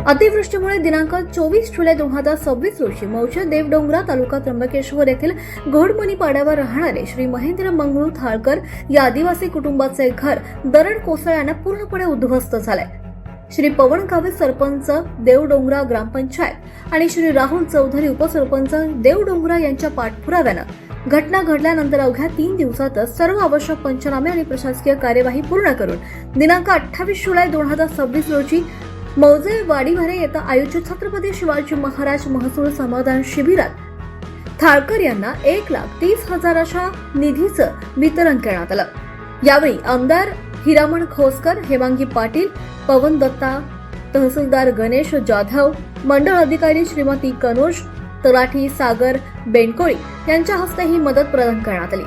अतिवृष्टीमुळे दिनांक 24 जुलै 2026 रोजी मौजे देवडोंगरा तालुका त्र्यंबकेश्वर येथील घोडमणी पाड्यावर राहणारे श्री महेंद्र मंगळू थाळकर या आदिवासी कुटुंबाचे घर दरड कोसळल्याने पूर्णपणे उद्ध्वस्त झाले। श्री पवन कावे सरपंच देवडोंगरा ग्रामपंचायत आणि श्री राहुल चौधरी उपसरपंच देवडोंगरा यांच्या पाठपुराव्यानं घटना घडल्यानंतर अवघ्या 3 दिवसातच सर्व आवश्यक पंचनामे आणि प्रशासकीय कार्यवाही पूर्ण करून दिनांक 28 जुलै 2026 रोजी मौजे वाडीभरे येथे आयोजित छत्रपती शिवाजी महाराज महसूल समाधान शिबिरात थाळकर यांना 1,30,000च्या निधीचं वितरण करण्यात आलं। यावेळी आमदार हिरामण खोसकर, हेमांगी पाटील, पवन दत्ता, तहसीलदार गणेश जाधव, मंडळ अधिकारी श्रीमती कनोज, तलाठी सागर बेंडकोळी यांच्या हस्ते ही मदत प्रदान करण्यात आली।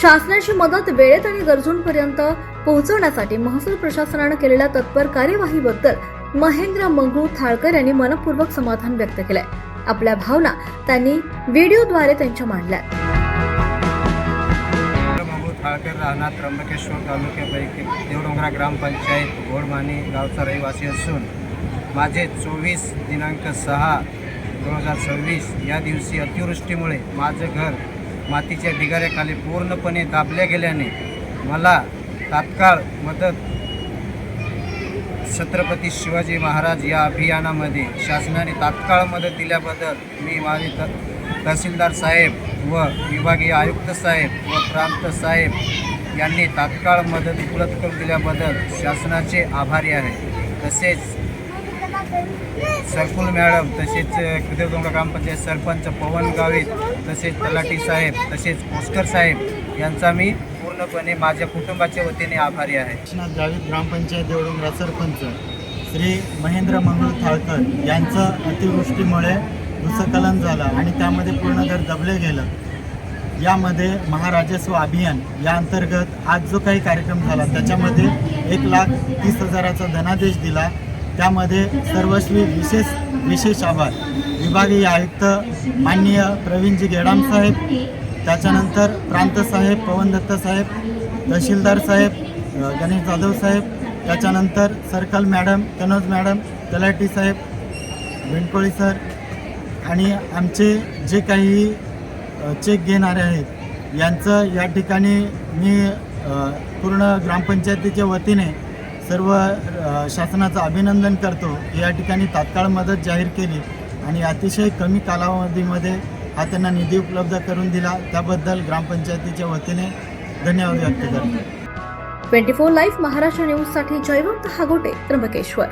शासनाची मदत वेळेत आणि गरजूंपर्यंत पोहोचवण्यासाठी महसूल प्रशासनाने केलेल्या तत्पर कार्यवाहीबद्दल महेंद्र मंगळू थाळकर यांनी मनपूर्वक समाधान व्यक्त केलंय। आपल्या भावना त्यांनी व्हिडिओद्वारे त्यांच्या मांडल्या। मंगळू थाळकर राहणार त्र्यंबकेश्वर तालुक्यापैकी देवडोंगरा ग्रामपंचायत घोडमानी गावचा रहिवासी असून माझे 24 दिनांक 6/2026 या दिवशी अतिवृष्टीमुळे माझे घर मातीच्या ढिगाऱ्याखाली पूर्णपणे दाबले गेल्याने मला तात्काळ मदत छत्रपती शिवाजी महाराज या अभियानामध्ये शासनाने तात्काळ मदत दिल्याबद्दल मी माझे तहसीलदार साहेब व विभागीय आयुक्त साहेब व प्रांत साहेब यांनी तात्काळ मदत उपलब्ध करून दिल्याबद्दल शासनाचे आभारी आहे। तसेच सरकुल मॅडम, तसेच देवडोंगरा ग्रामपंचायत सरपंच पवन गावित, तसेच तलाठी साहेब, तसेच खोसकर साहेब यांचा मी पूर्णपणे माझ्या कुटुंबाच्या वतीने आभारी आहे। गावित ग्रामपंचायत देवडोंगरा सरपंच श्री महेंद्र मंगळू थाळकर यांचं अतिवृष्टीमुळे भूस्खलन झालं आणि त्यामध्ये पूर्ण घर दबले गेलं। यामध्ये महाराजस्व अभियान या अंतर्गत आज जो काही कार्यक्रम झाला त्याच्यामध्ये 1,30,000चा धनादेश दिला। त्यामध्ये सर्वस्वी विशेष आभार विभागीय आयुक्त माननीय प्रवीणजी गेडाम साहेब, त्याच्यानंतर प्रांत साहेब पवन दत्त साहेब, तहसीलदार साहेब गणेश जाधव साहेब, त्याच्यानंतर सर्कल मॅडम, कनोज मॅडम, तलाठी साहेब, बेंडकोळी सर आणि आमचे जे काही चेक घेणारे आहेत यांचं या ठिकाणी मी पूर्ण ग्रामपंचायतीच्या वतीने सर्व शासनाचं अभिनंदन करतो। या ठिकाणी तात्काळ मदत जाहीर केली आणि अतिशय कमी कालावधीमध्ये हा त्यांना निधी उपलब्ध करून दिला, त्याबद्दल ग्रामपंचायतीच्या वतीने धन्यवाद व्यक्त करतो। 24 लाईव्ह महाराष्ट्र न्यूज साठी जयवंत हागोटे, त्र्यंबकेश्वर।